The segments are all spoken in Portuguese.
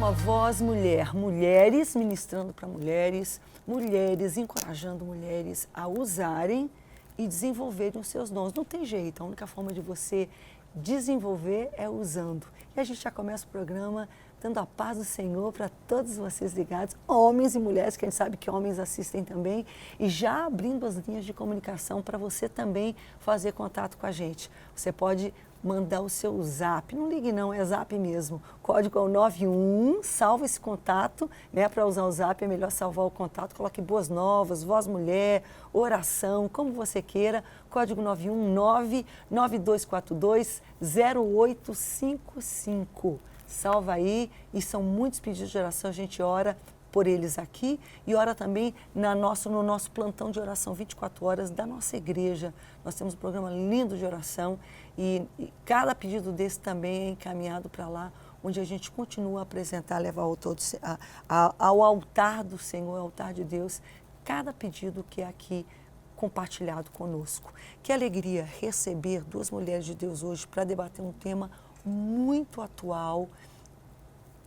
programa Voz Mulher. Mulheres ministrando para mulheres, mulheres encorajando mulheres a usarem e desenvolverem os seus dons. Não tem jeito, a única forma de você desenvolver é usando. E a gente já começa o programa dando a paz do Senhor para todos vocês ligados, homens e mulheres, que a gente sabe que homens assistem também, e já abrindo as linhas de comunicação para você também fazer contato com a gente. Você pode mandar o seu zap, não ligue não, é zap mesmo, o código é o 91, salva esse contato, né? Para usar o zap é melhor salvar o contato, coloque boas novas, voz mulher, oração, como você queira, código 91992420855, salva aí, e são muitos pedidos de oração, a gente ora por eles aqui e ora também no nosso plantão de oração 24 horas da nossa igreja. Nós temos um programa lindo de oração e cada pedido desse também é encaminhado para lá, onde a gente continua a apresentar, levar ao altar do Senhor, ao altar de Deus, cada pedido que é aqui compartilhado conosco. Que alegria receber duas mulheres de Deus hoje para debater um tema muito atual,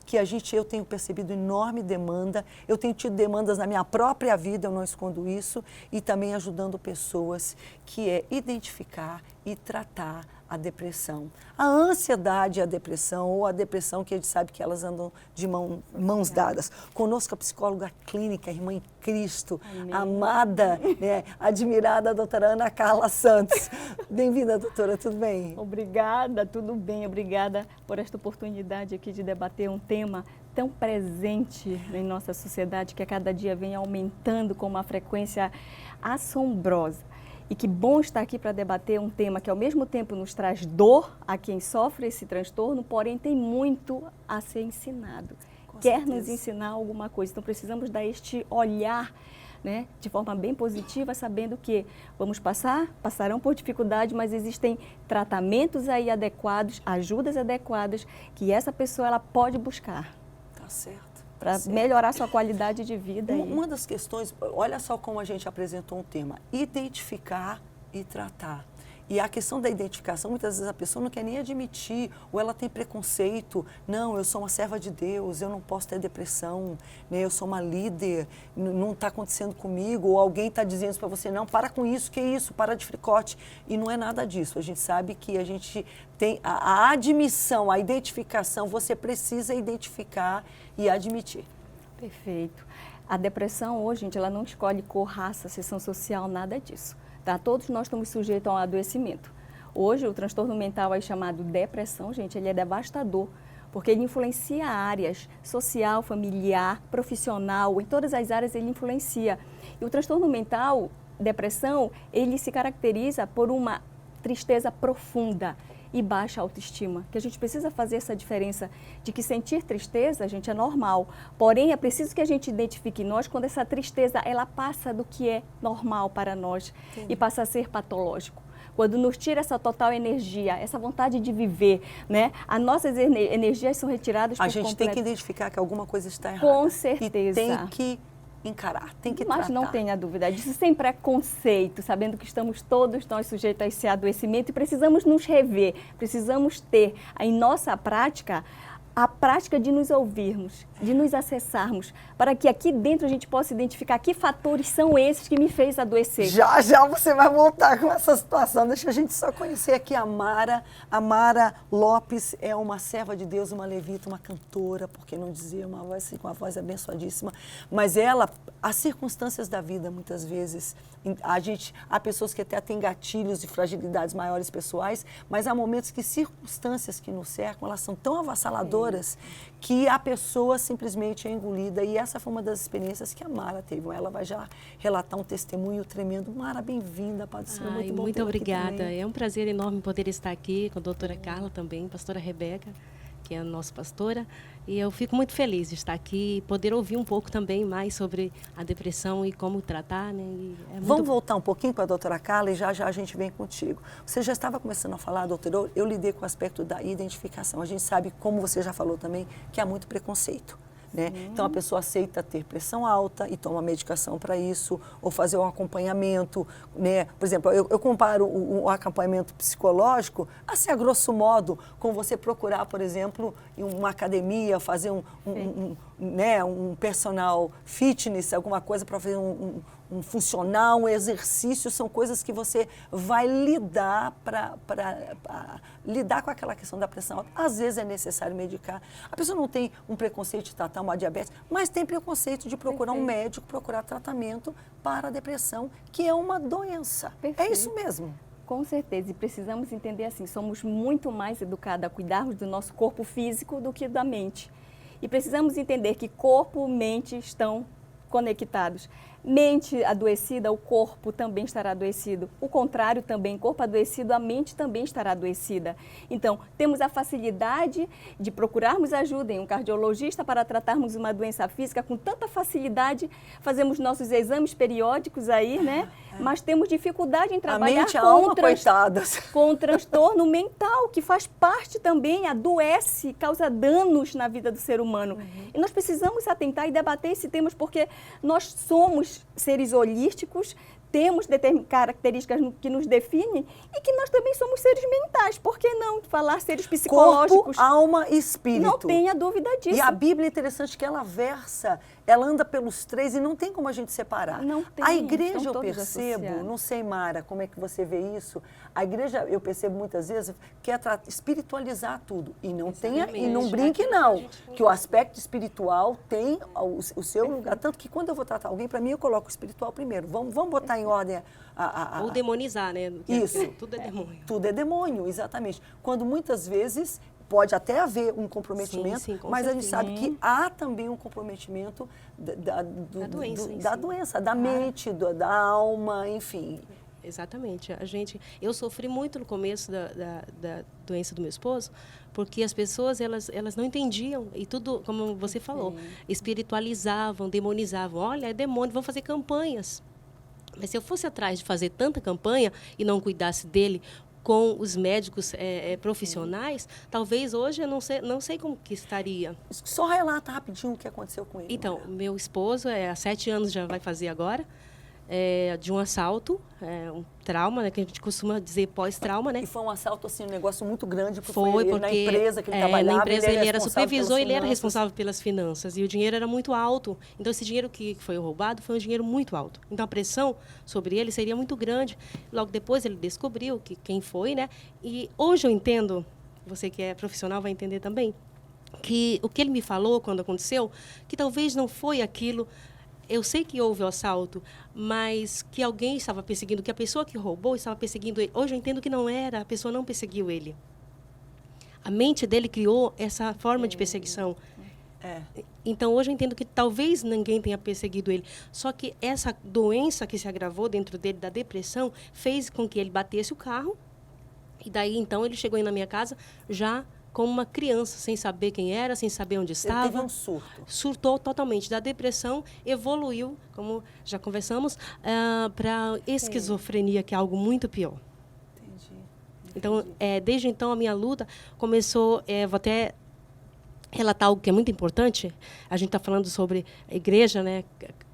que eu tenho percebido enorme demanda, eu tenho tido demandas na minha própria vida, eu não escondo isso, e também ajudando pessoas, que é identificar e tratar a depressão. A ansiedade e a depressão, ou a depressão, que a gente sabe que elas andam de mãos dadas. Conosco a psicóloga clínica, a irmã em Cristo, amém, amada, né, admirada, a doutora Ana Carla Santos. Bem-vinda, doutora, tudo bem? Obrigada, tudo bem, obrigada por esta oportunidade aqui de debater um tema tão presente em nossa sociedade, que a cada dia vem aumentando com uma frequência assombrosa. E que bom estar aqui para debater um tema que ao mesmo tempo nos traz dor a quem sofre esse transtorno, porém tem muito a ser ensinado. Quer nos ensinar alguma coisa. Então precisamos dar este olhar, né, de forma bem positiva, sabendo que passarão por dificuldade, mas existem tratamentos aí adequados, ajudas adequadas que essa pessoa ela pode buscar. Tá certo. Para melhorar sua qualidade de vida. Uma das questões, olha só como a gente apresentou um tema, identificar e tratar. E a questão da identificação, muitas vezes a pessoa não quer nem admitir, ou ela tem preconceito, não, eu sou uma serva de Deus, eu não posso ter depressão, né? Eu sou uma líder, não está acontecendo comigo, ou alguém está dizendo para você, não, para com isso, que isso, para de fricote. E não é nada disso, a gente sabe que a gente tem a admissão, a identificação, você precisa identificar e admitir. Perfeito. A depressão hoje, gente, ela não escolhe cor, raça, seção social, nada disso. Tá? Todos nós estamos sujeitos a um adoecimento. Hoje, o transtorno mental aí chamado depressão, gente, ele é devastador, porque ele influencia áreas social, familiar, profissional, em todas as áreas ele influencia. E o transtorno mental, depressão, ele se caracteriza por uma tristeza profunda e baixa autoestima, que a gente precisa fazer essa diferença de que sentir tristeza, gente, é normal, porém é preciso que a gente identifique em nós quando essa tristeza, ela passa do que é normal para nós. Sim. E passa a ser patológico. Quando nos tira essa total energia, essa vontade de viver, né? As nossas energias são retiradas por completo. A gente tem que identificar que alguma coisa está errada. Com certeza. E tem que encarar, tem que tratar. Mas não tenha dúvida disso, sem preconceito, sabendo que estamos todos nós sujeitos a esse adoecimento e precisamos nos rever, precisamos ter em nossa prática a prática de nos ouvirmos, de nos acessarmos, para que aqui dentro a gente possa identificar que fatores são esses que me fez adoecer. Já você vai voltar com essa situação. Deixa a gente só conhecer aqui a Mara. A Mara Lopes é uma serva de Deus, uma levita, uma cantora, por que não dizer, uma voz com uma voz abençoadíssima. Mas ela, as circunstâncias da vida, muitas vezes, há pessoas que até têm gatilhos e fragilidades maiores pessoais, mas há momentos que circunstâncias que nos cercam, elas são tão avassaladoras que a pessoa simplesmente é engolida, e essa foi uma das experiências que a Mara teve. Ela vai já relatar um testemunho tremendo. Mara, bem-vinda, Pai do Senhor, muito bom. Muito obrigada, é um prazer enorme poder estar aqui com a doutora Carla também, pastora Rebeca, que é a nossa pastora, e eu fico muito feliz de estar aqui e poder ouvir um pouco também mais sobre a depressão e como tratar, né? Vamos voltar um pouquinho com a doutora Carla e já a gente vem contigo. Você já estava começando a falar, doutora, eu lidei com o aspecto da identificação. A gente sabe, como você já falou também, que há muito preconceito. né? Então, a pessoa aceita ter pressão alta e toma medicação para isso, ou fazer um acompanhamento, né? Por exemplo, eu comparo o acompanhamento psicológico, assim, a grosso modo, com você procurar, por exemplo, em uma academia, fazer né, um personal fitness, alguma coisa para fazer um funcional, um exercício, são coisas que você vai lidar para lidar com aquela questão da pressão alta. Às vezes é necessário medicar. A pessoa não tem um preconceito de tratar uma diabetes, mas tem preconceito de procurar um médico, procurar tratamento para a depressão, que é uma doença. É isso mesmo. Com certeza, e precisamos entender assim, somos muito mais educados a cuidarmos do nosso corpo físico do que da mente. E precisamos entender que corpo e mente estão conectados. Mente adoecida, o corpo também estará adoecido. O contrário também, corpo adoecido, a mente também estará adoecida. Então, temos a facilidade de procurarmos ajuda em um cardiologista para tratarmos uma doença física com tanta facilidade, fazemos nossos exames periódicos aí, né? Mas temos dificuldade em trabalhar com o transtorno mental, que faz parte também, adoece, causa danos na vida do ser humano. E nós precisamos atentar e debater esse tema, porque nós somos seres holísticos, temos características que nos definem e que nós também somos seres mentais. Por que não falar seres psicológicos? Corpo, alma e espírito. Não tenha dúvida disso. E a Bíblia é interessante que ela versa, ela anda pelos três e não tem como a gente separar. Não tem, a igreja, eu percebo, associados. não sei, Mara, como é que você vê isso? A igreja, eu percebo muitas vezes, quer espiritualizar tudo. E não tenha, e não brinque, não. Que o aspecto espiritual tem o seu lugar. Tanto que quando eu vou tratar alguém, para mim, eu coloco o espiritual primeiro. Vamos botar em ordem ou demonizar, né? Isso. Tudo é demônio. Tudo é demônio, exatamente. Quando muitas vezes pode até haver um comprometimento, sim, mas certeza. a gente sabe que há também um comprometimento da doença, da mente, da alma, enfim. Exatamente. Eu sofri muito no começo da doença do meu esposo, porque as pessoas elas não entendiam e tudo, como você falou, espiritualizavam, demonizavam. Olha, é demônio, vão fazer campanhas. Mas se eu fosse atrás de fazer tanta campanha e não cuidasse dele com os médicos profissionais, talvez hoje eu não sei como que estaria. Só relata rapidinho o que aconteceu com ele. Então, meu esposo, há 7 anos já vai fazer agora, de um assalto, um trauma, né, que a gente costuma dizer pós-trauma, né? E foi um assalto, assim, um negócio muito grande, porque na empresa que ele trabalhava, na empresa ele era supervisor, ele era finanças. responsável pelas finanças, e o dinheiro era muito alto. Então, esse dinheiro que foi roubado foi um dinheiro muito alto. Então, a pressão sobre ele seria muito grande. Logo depois, ele descobriu quem foi, né? E hoje eu entendo, você que é profissional vai entender também, que o que ele me falou quando aconteceu, que talvez não foi aquilo. Eu sei que houve o assalto, mas que alguém estava perseguindo, que a pessoa que roubou estava perseguindo ele. Hoje eu entendo que não era, a pessoa não perseguiu ele. A mente dele criou essa forma de perseguição. Então, hoje eu entendo que talvez ninguém tenha perseguido ele. Só que essa doença que se agravou dentro dele, da depressão, fez com que ele batesse o carro. E daí, então, ele chegou aí na minha casa já como uma criança, sem saber quem era, sem saber onde estava. Ele teve um surto. Surtou totalmente. Da depressão, evoluiu, como já conversamos, para esquizofrenia, que é algo muito pior. Entendi. Então, desde então, a minha luta começou... vou até relatar algo que é muito importante. A gente está falando sobre a igreja, né?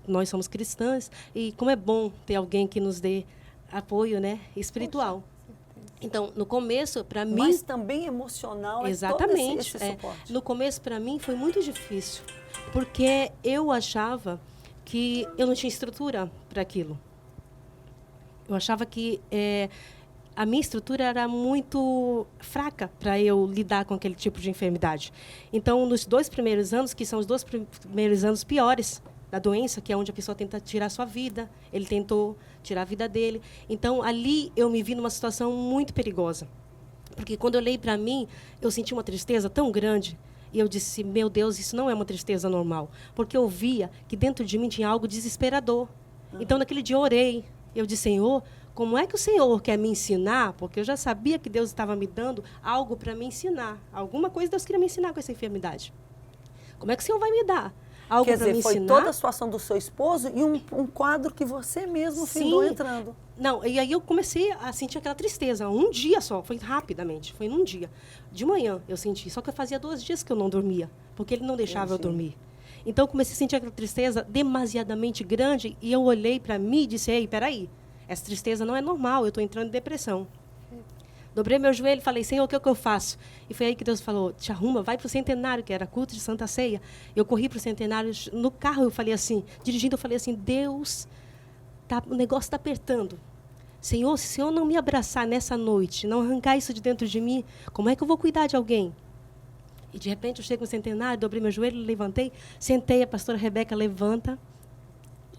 Nós somos cristãs, e como é bom ter alguém que nos dê apoio, né, espiritual. Poxa. Então, no começo, para mim... Mas também emocional, exatamente, todo esse suporte. No começo, para mim, foi muito difícil, porque eu achava que eu não tinha estrutura para aquilo. Eu achava que a minha estrutura era muito fraca para eu lidar com aquele tipo de enfermidade. Então, nos 2 primeiros anos, que são os 2 primeiros anos piores da doença, que é onde a pessoa tenta tirar a sua vida, ele tentou tirar a vida dele. Então, ali eu me vi numa situação muito perigosa. Porque quando eu olhei para mim, eu senti uma tristeza tão grande. E eu disse, meu Deus, isso não é uma tristeza normal. Porque eu via que dentro de mim tinha algo desesperador. Então, naquele dia eu orei. Eu disse, Senhor, como é que o Senhor quer me ensinar? Porque eu já sabia que Deus estava me dando algo para me ensinar. Alguma coisa Deus queria me ensinar com essa enfermidade. Como é que o Senhor vai me dar? Algo Quer dizer, foi ensinar. Toda a situação do seu esposo e um quadro que você mesmo findou entrando. Não, e aí eu comecei a sentir aquela tristeza. Um dia só, foi rapidamente, foi num dia. De manhã eu senti, só que eu fazia 2 dias que eu não dormia, porque ele não deixava eu dormir. Então, comecei a sentir aquela tristeza demasiadamente grande e eu olhei para mim e disse, ei, peraí, essa tristeza não é normal, eu estou entrando em depressão. Dobrei meu joelho e falei, Senhor, o que é que eu faço? E foi aí que Deus falou, te arruma, vai para o Centenário, que era culto de Santa Ceia. Eu corri para o Centenário, no carro eu falei assim, dirigindo eu falei assim, Deus, o negócio está apertando. Senhor, se o Senhor não me abraçar nessa noite, não arrancar isso de dentro de mim, como é que eu vou cuidar de alguém? E de repente eu chego no Centenário, dobrei meu joelho, levantei, sentei, a pastora Rebeca levanta.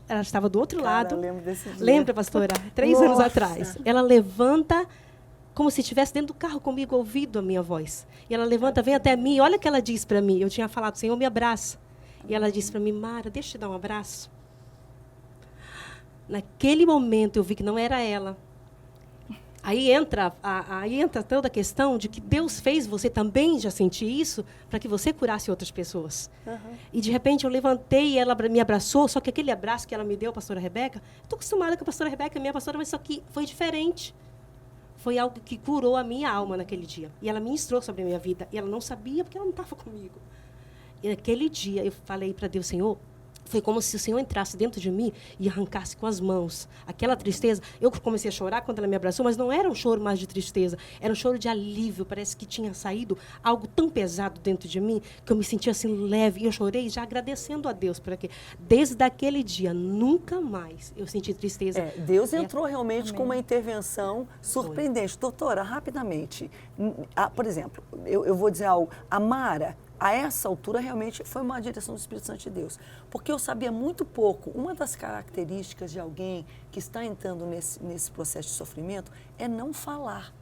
Ela estava do outro lado. Lembro desse dia. Lembra, pastora? 3 anos atrás. Ela levanta como se estivesse dentro do carro comigo, ouvindo a minha voz. E ela levanta, vem até mim, olha o que ela diz para mim. Eu tinha falado, Senhor, me abraça. E ela disse para mim, Mara, deixa eu te dar um abraço. Naquele momento eu vi que não era ela. Aí entra toda a questão de que Deus fez você também já sentir isso para que você curasse outras pessoas. E, de repente, eu levantei e ela me abraçou, só que aquele abraço que ela me deu, a pastora Rebeca, estou acostumada com a pastora Rebeca, minha pastora, mas isso aqui foi diferente. Foi algo que curou a minha alma naquele dia. E ela ministrou sobre a minha vida. E ela não sabia porque ela não estava comigo. E naquele dia eu falei para Deus, Senhor, foi como se o Senhor entrasse dentro de mim e arrancasse com as mãos aquela tristeza. Eu comecei a chorar quando ela me abraçou, mas não era um choro mais de tristeza, era um choro de alívio. Parece que tinha saído algo tão pesado dentro de mim que eu me sentia assim leve. E eu chorei já agradecendo a Deus, porque desde aquele dia, nunca mais eu senti tristeza. Deus entrou realmente com uma intervenção surpreendente. Doutora, rapidamente, por exemplo, eu vou dizer algo, a Mara, a essa altura, realmente foi uma direção do Espírito Santo de Deus. Porque eu sabia muito pouco. Uma das características de alguém que está entrando nesse processo de sofrimento é não falar.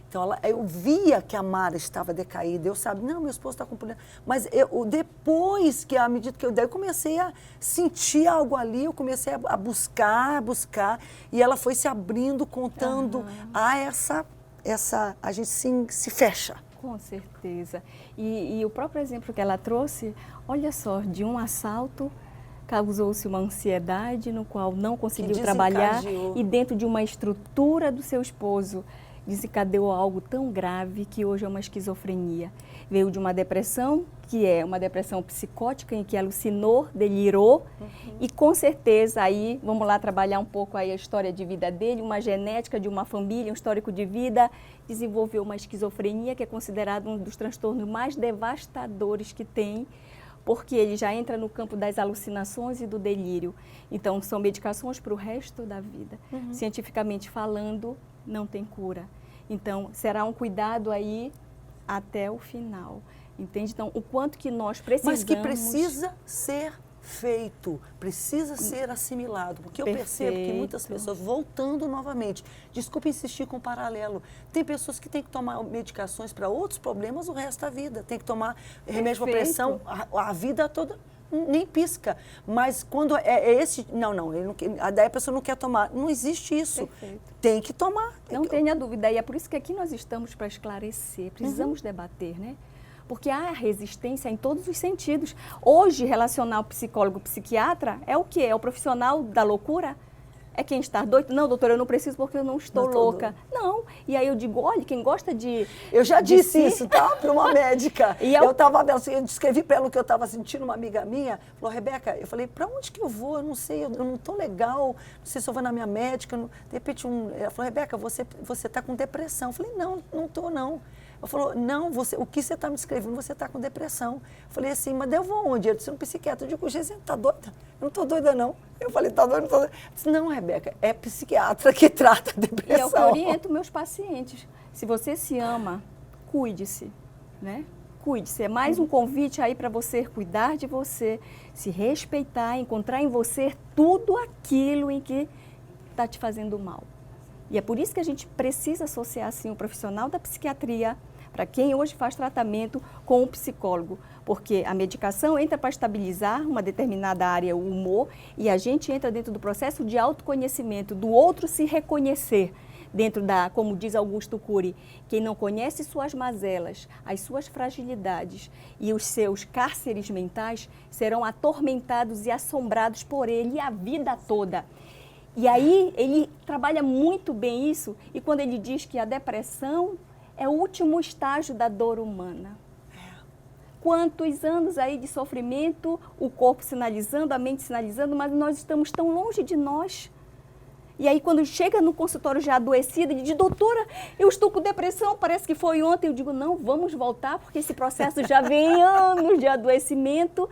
Então, eu via que a Mara estava decaída. Eu sabia, não, meu esposo está com problema. Mas depois que, à medida que eu comecei a sentir algo ali, eu comecei a buscar. E ela foi se abrindo, contando a gente se fecha. Com certeza. E o próprio exemplo que ela trouxe, olha só, de um assalto causou-se uma ansiedade no qual não conseguiu trabalhar e dentro de uma estrutura do seu esposo desencadeou algo tão grave que hoje é uma esquizofrenia. Veio de uma depressão, que é uma depressão psicótica, em que alucinou, delirou, e com certeza aí, vamos lá trabalhar um pouco aí a história de vida dele, uma genética de uma família, um histórico de vida, desenvolveu uma esquizofrenia, que é considerado um dos transtornos mais devastadores que tem, porque ele já entra no campo das alucinações e do delírio. Então, são medicações para o resto da vida. Cientificamente falando, não tem cura. Então, será um cuidado aí até o final, entende? Então, o quanto que nós precisamos... Mas que precisa ser feito, precisa ser assimilado, porque eu percebo que muitas pessoas, voltando novamente, desculpa insistir com o paralelo, tem pessoas que têm que tomar medicações para outros problemas o resto da vida, tem que tomar remédio para pressão a vida toda, nem pisca, mas quando esse, daí a pessoa não quer tomar, não existe isso, tem que tomar. Não tenha dúvida, e é por isso que aqui nós estamos para esclarecer, precisamos debater, né? Porque há resistência em todos os sentidos. Hoje, relacionar o psicólogo-psiquiatra é o quê? É o profissional da loucura? É quem está doido? Não, doutora, eu não preciso porque eu não estou louca. Não. E aí eu digo, olha, quem gosta de... Eu já disse isso, tá? Para uma médica. Eu descrevi para ela o que eu estava sentindo, uma amiga minha, falou, Rebeca, eu falei, para onde que eu vou? Eu não sei, eu não estou legal, não sei se eu vou na minha médica. De repente, ela falou, Rebeca, você está com depressão. Eu falei, não estou, não. Ela falou, não, o que você está me descrevendo, você está com depressão. Eu falei assim, mas eu vou onde? Eu disse, um psiquiatra. Eu digo, você está doida? Eu não estou doida, não. Eu falei, está doida? Não estou doida. Eu disse, não, Rebeca, é psiquiatra que trata a depressão. E é o que eu oriento meus pacientes. Se você se ama, cuide-se, né? Cuide-se. É mais um convite aí para você cuidar de você, se respeitar, encontrar em você tudo aquilo em que está te fazendo mal. E é por isso que a gente precisa associar, assim, o profissional da psiquiatria, para quem hoje faz tratamento, com o psicólogo. Porque a medicação entra para estabilizar uma determinada área, o humor, e a gente entra dentro do processo de autoconhecimento, do outro se reconhecer. Dentro da, como diz Augusto Cury, quem não conhece suas mazelas, as suas fragilidades e os seus cárceres mentais serão atormentados e assombrados por ele a vida toda. E aí ele trabalha muito bem isso, e quando ele diz que a depressão é o último estágio da dor humana. Quantos anos aí de sofrimento, o corpo sinalizando, a mente sinalizando, mas nós estamos tão longe de nós. E aí, quando chega no consultório já adoecida, diz, doutora, eu estou com depressão, parece que foi ontem. Eu digo, não, vamos voltar, porque esse processo já vem anos de adoecimento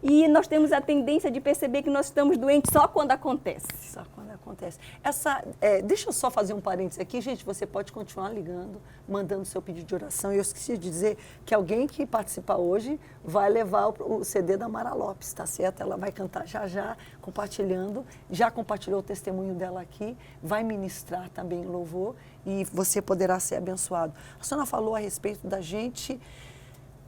e nós temos a tendência de perceber que nós estamos doentes só quando acontece. Só quando acontece. Deixa eu só fazer um parênteses aqui, gente, você pode continuar ligando, mandando seu pedido de oração. E eu esqueci de dizer que alguém que participar hoje vai levar o CD da Mara Lopes, tá certo? Ela vai cantar já, compartilhando, já compartilhou o testemunho dela aqui, vai ministrar também em louvor e você poderá ser abençoado. A senhora falou a respeito da gente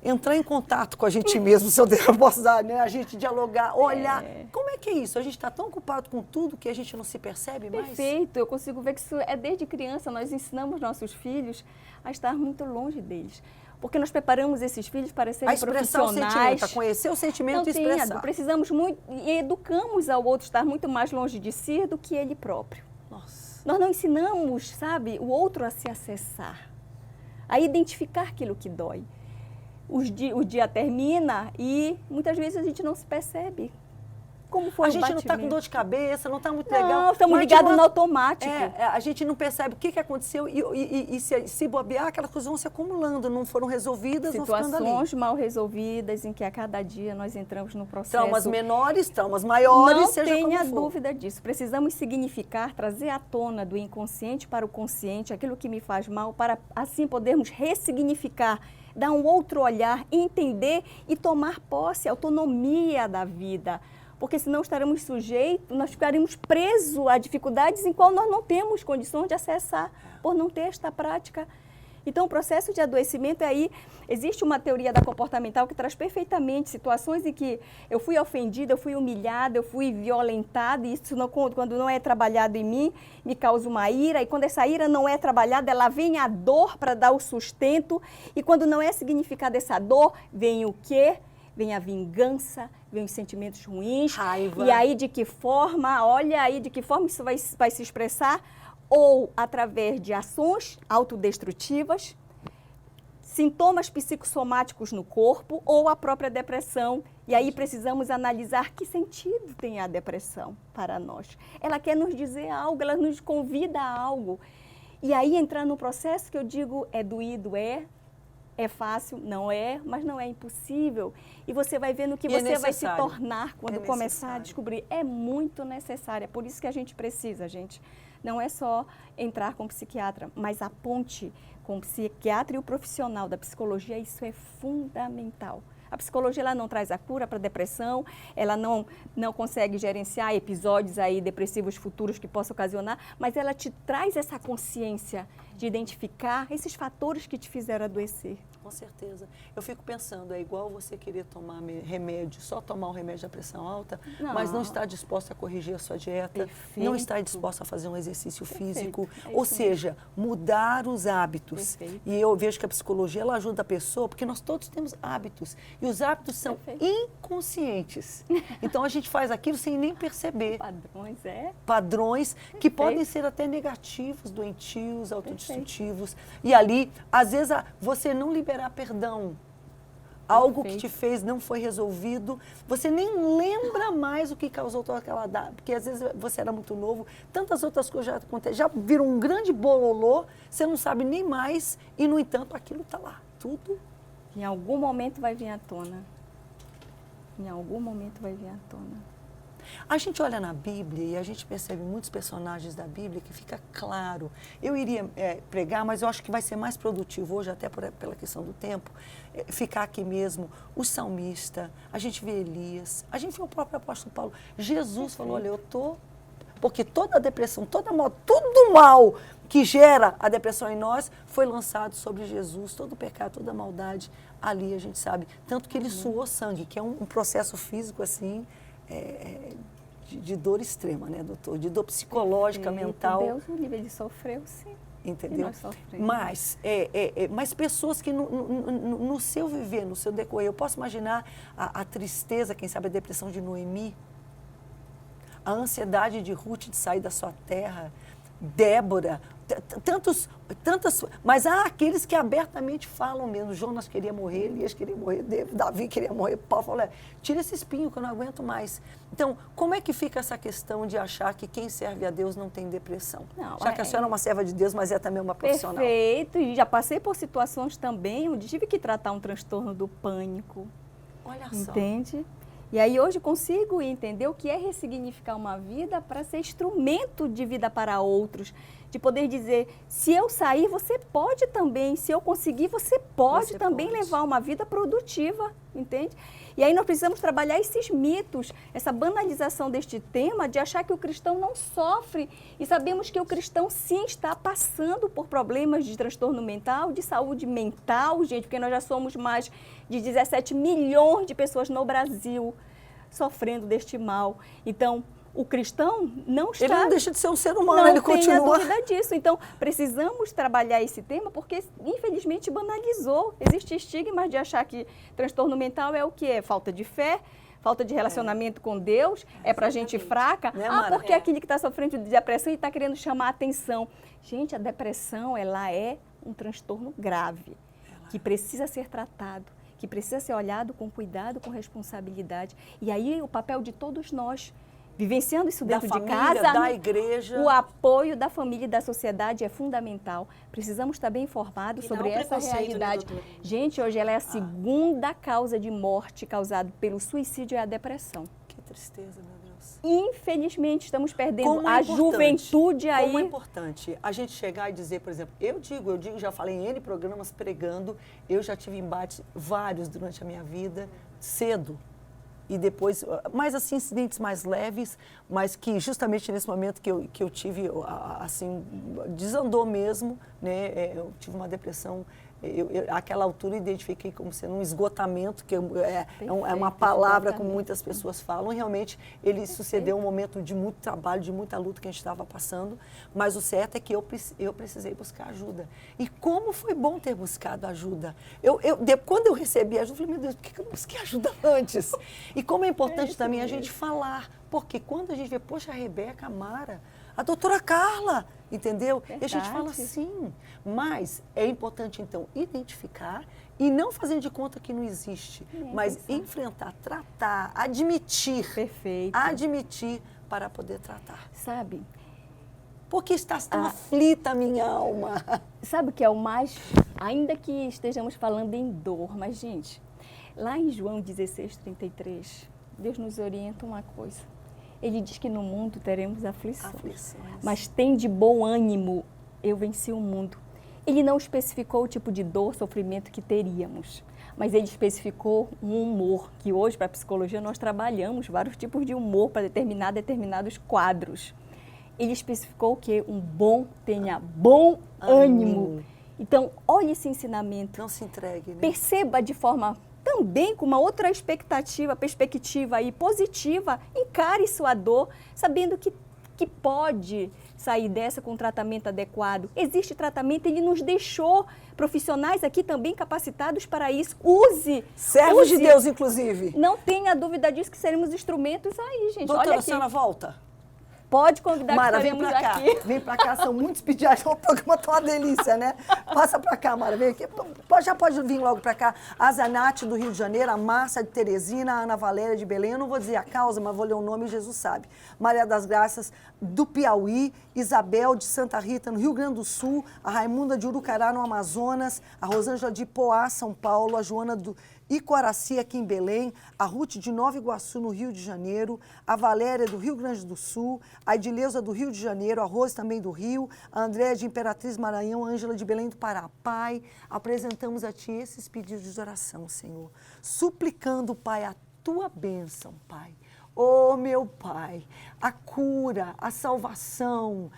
entrar em contato com a gente mesmo, se eu posso dar, né? A gente dialogar, olhar. Como é que é isso? A gente está tão ocupado com tudo que a gente não se percebe mais? Perfeito, eu consigo ver que isso é desde criança, nós ensinamos nossos filhos a estar muito longe deles. Porque nós preparamos esses filhos para serem profissionais. O sentimento, a conhecer o sentimento e expressar. Precisamos muito, e educamos ao outro estar muito mais longe de si do que ele próprio. Nossa. Nós não ensinamos, sabe, o outro a se acessar, a identificar aquilo que dói. O dia termina e muitas vezes a gente não se percebe. Como foi a gente não está com dor de cabeça, não está muito legal. Não, estamos ligados no automático. A gente não percebe o que aconteceu e se bobear, aquelas coisas vão se acumulando, não foram resolvidas, vão ficando ali. Situações mal resolvidas em que a cada dia nós entramos no processo. Traumas menores, traumas maiores, não seja como for. Não tenha dúvida disso. Precisamos significar, trazer à tona do inconsciente para o consciente, aquilo que me faz mal, para assim podermos ressignificar, dar um outro olhar, entender e tomar posse, autonomia da vida. Porque senão estaremos sujeitos, nós ficaremos presos a dificuldades em qual nós não temos condições de acessar, por não ter esta prática. Então, o processo de adoecimento aí, existe uma teoria da comportamental que traz perfeitamente situações em que eu fui ofendida, eu fui humilhada, eu fui violentada, e isso não, quando não é trabalhado em mim, me causa uma ira, e quando essa ira não é trabalhada, ela vem a dor para dar o sustento, e quando não é significada essa dor, vem o quê? Vem a vingança, vem os sentimentos ruins. Raiva. E aí de que forma, olha aí de que forma isso vai se expressar, ou através de ações autodestrutivas, sintomas psicossomáticos no corpo, ou a própria depressão. E aí precisamos analisar que sentido tem a depressão para nós. Ela quer nos dizer algo, ela nos convida a algo. E aí entrar no processo que eu digo é doído, é fácil, não é, mas não é impossível. E você vai ver no que você vai se tornar quando começar a descobrir. É muito necessário, é por isso que a gente precisa, gente. Não é só entrar com o psiquiatra, mas a ponte com o psiquiatra e o profissional da psicologia, isso é fundamental. A psicologia ela não traz a cura para a depressão, ela não consegue gerenciar episódios aí depressivos futuros que possam ocasionar, mas ela te traz essa consciência de identificar esses fatores que te fizeram adoecer. Com certeza. Eu fico pensando, é igual você querer tomar remédio, só tomar um remédio da pressão alta, mas não estar disposta a corrigir a sua dieta, não estar disposta a fazer um exercício físico, ou seja, mudar os hábitos. E eu vejo que a psicologia ela ajuda a pessoa, porque nós todos temos hábitos, e os hábitos são inconscientes. Então a gente faz aquilo sem nem perceber. Padrões que podem ser até negativos, doentios, autodestrutivos. E ali, às vezes, você não liberar perdão. Algo que te fez não foi resolvido, você nem lembra mais o que causou toda aquela data, porque às vezes você era muito novo, tantas outras coisas já aconteceram, já viram um grande bololô, você não sabe nem mais, e no entanto aquilo está lá, tudo. Em algum momento vai vir à tona. Em algum momento vai vir à tona. A gente olha na Bíblia e a gente percebe muitos personagens da Bíblia que fica claro. Eu iria pregar, mas eu acho que vai ser mais produtivo hoje, até pela questão do tempo, ficar aqui mesmo. O salmista, a gente vê Elias, a gente vê o próprio apóstolo Paulo. Jesus falou, olha, eu estou... Porque toda a depressão, tudo mal que gera a depressão em nós foi lançado sobre Jesus. Todo o pecado, toda a maldade, ali a gente sabe. Tanto que ele suou sangue, que é um processo físico assim... de dor extrema, né, doutor? De dor psicológica, mental. Deus, o nível de sofreu, sim. Entendeu? Mas pessoas que no seu viver, no seu decorrer, eu posso imaginar a tristeza, quem sabe a depressão de Noemi, a ansiedade de Ruth de sair da sua terra, Débora, Mas há aqueles que abertamente falam mesmo. Jonas queria morrer, Elias queria morrer, Davi queria morrer, Paulo falou, tira esse espinho que eu não aguento mais. Então, como é que fica essa questão de achar que quem serve a Deus não tem depressão? Não, já que a senhora é uma serva de Deus, mas é também uma profissional. Perfeito, e já passei por situações também onde tive que tratar um transtorno do pânico. Olha só. Entende? E aí hoje consigo entender o que é ressignificar uma vida para ser instrumento de vida para outros. De poder dizer, se eu sair, você pode também. Se eu conseguir, você pode também levar uma vida produtiva, entende? E aí nós precisamos trabalhar esses mitos, essa banalização deste tema, de achar que o cristão não sofre. E sabemos que o cristão sim está passando por problemas de transtorno mental, de saúde mental, gente, porque nós já somos mais de 17 milhões de pessoas no Brasil sofrendo deste mal. Então, o cristão não está... Ele não deixa de ser um ser humano, não ele continua... Não tenha dúvida disso. Então, precisamos trabalhar esse tema porque, infelizmente, banalizou. Existe estigma de achar que transtorno mental é o quê? Falta de fé, falta de relacionamento com Deus, é para gente fraca. Né, porque aquele que está sofrendo de depressão e está querendo chamar a atenção. Gente, a depressão, ela é um transtorno grave, que precisa ser tratado, que precisa ser olhado com cuidado, com responsabilidade. E aí, o papel de todos nós, vivenciando isso dentro de casa, da igreja. O apoio da família e da sociedade é fundamental. Precisamos estar bem informados sobre essa realidade. Né, gente, hoje ela é a segunda causa de morte causada pelo suicídio, é a depressão. Que tristeza, meu Deus. Infelizmente, estamos perdendo a juventude aí. Como é importante a gente chegar e dizer, por exemplo, eu digo, já falei em N programas pregando, eu já tive embates vários durante a minha vida, cedo. E depois, mais assim, incidentes mais leves, mas que justamente nesse momento que eu tive, assim, desandou mesmo, né? Eu tive uma depressão, àquela altura identifiquei como sendo um esgotamento, que é uma palavra como muitas pessoas falam, e realmente ele sucedeu um momento de muito trabalho, de muita luta que a gente estava passando, mas o certo é que eu precisei buscar ajuda. E como foi bom ter buscado ajuda. Quando eu recebi ajuda, eu falei, meu Deus, por que eu não busquei ajuda antes? E como é importante também a gente falar, porque quando a gente vê, poxa, a Rebeca, a Mara, a doutora Carla, entendeu? Verdade. E a gente fala assim, mas é importante, então, identificar e não fazer de conta que não existe, mas enfrentar, tratar, admitir. Perfeito. Admitir para poder tratar. Sabe? Porque estás tão aflita a minha alma. Sabe o que é o mais, ainda que estejamos falando em dor, mas, gente, lá em João 16:33, Deus nos orienta uma coisa. Ele diz que no mundo teremos aflições. Mas tem de bom ânimo, eu venci o mundo. Ele não especificou o tipo de dor, sofrimento que teríamos, mas ele especificou um humor, que hoje, para a psicologia, nós trabalhamos vários tipos de humor para determinar determinados quadros. Ele especificou que tenha bom ânimo. Então, olhe esse ensinamento. Não se entregue, né? Perceba de forma também com uma outra perspectiva aí positiva, encare sua dor, sabendo que pode sair dessa com um tratamento adequado. Existe tratamento, ele nos deixou profissionais aqui também capacitados para isso. Use! Servos de Deus, inclusive. Não tenha dúvida disso, que seremos instrumentos aí, gente. Doutora, olha aqui. A senhora volta? Pode convidar, Mara, que estaremos aqui. Vem pra cá, são muitos pediatras. O programa tá uma delícia, né? Passa pra cá, Mara, vem aqui. Já pode vir logo pra cá. A Zanate do Rio de Janeiro, a Márcia de Teresina, a Ana Valéria de Belém. Eu não vou dizer a causa, mas vou ler o nome e Jesus sabe. Maria das Graças do Piauí, Isabel de Santa Rita, no Rio Grande do Sul, a Raimunda de Urucará, no Amazonas, a Rosângela de Poá, São Paulo, a Joana do Icoraci, aqui em Belém, a Ruth de Nova Iguaçu, no Rio de Janeiro, a Valéria do Rio Grande do Sul, a Edileuza do Rio de Janeiro, a Rose também do Rio, a Andréa de Imperatriz Maranhão, a Ângela de Belém do Pará. Pai, apresentamos a Ti esses pedidos de oração, Senhor, suplicando, Pai, a Tua bênção, Pai. Oh, meu Pai, a cura, a salvação,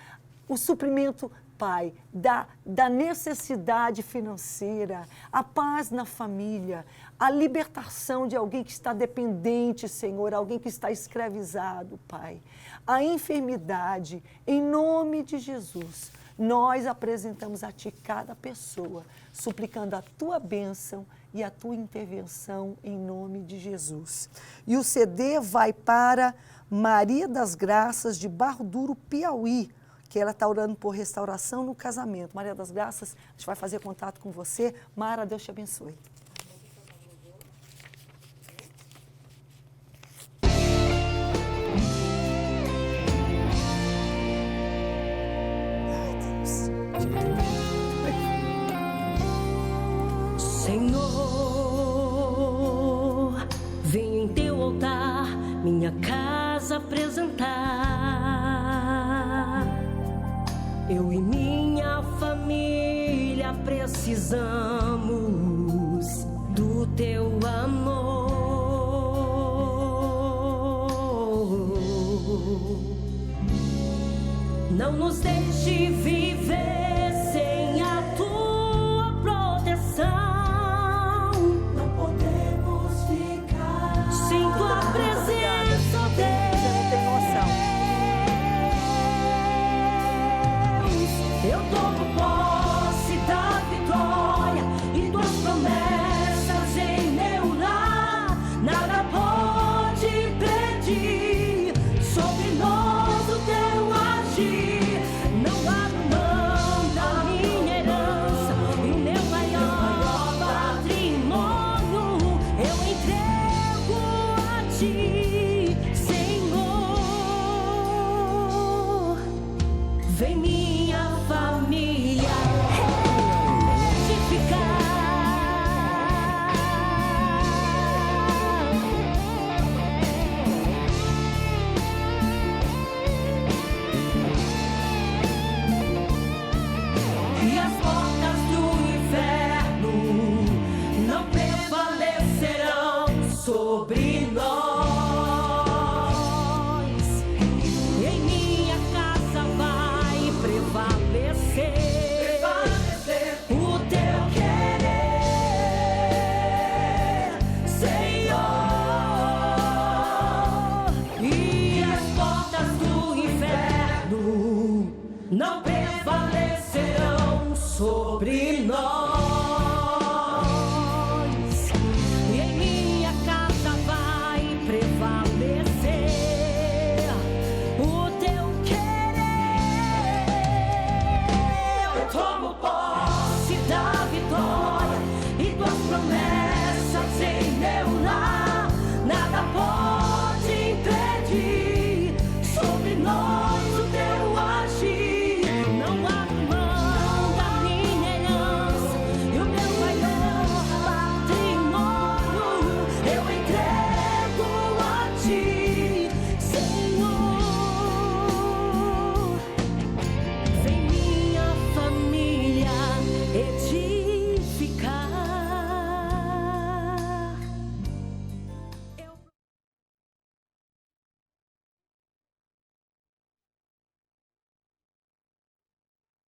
o suprimento, Pai, da necessidade financeira, a paz na família, a libertação de alguém que está dependente, Senhor, alguém que está escravizado, Pai. A enfermidade, em nome de Jesus, nós apresentamos a Ti cada pessoa, suplicando a Tua bênção e a Tua intervenção em nome de Jesus. E o CD vai para Maria das Graças de Barro Duro, Piauí, que ela está orando por restauração no casamento. Maria das Graças, a gente vai fazer contato com você. Mara, Deus te abençoe. Senhor, venho em teu altar minha casa apresentar. Eu e minha família precisamos do teu amor. Não nos deixe viver sem a tua proteção. Sem tua presença, Deus, eu tomo posse da vitória e tuas promessas em meu lar. Nada pode impedir sobre nós o teu agir. Não abro mão da minha herança e o meu maior patrimônio eu entrego a ti, Senhor. Vem minha família e as portas do inferno não prevalecerão sobre nós. Em minha casa vai prevalecer o teu querer, Senhor. E as portas do inferno não prevalecerão sobre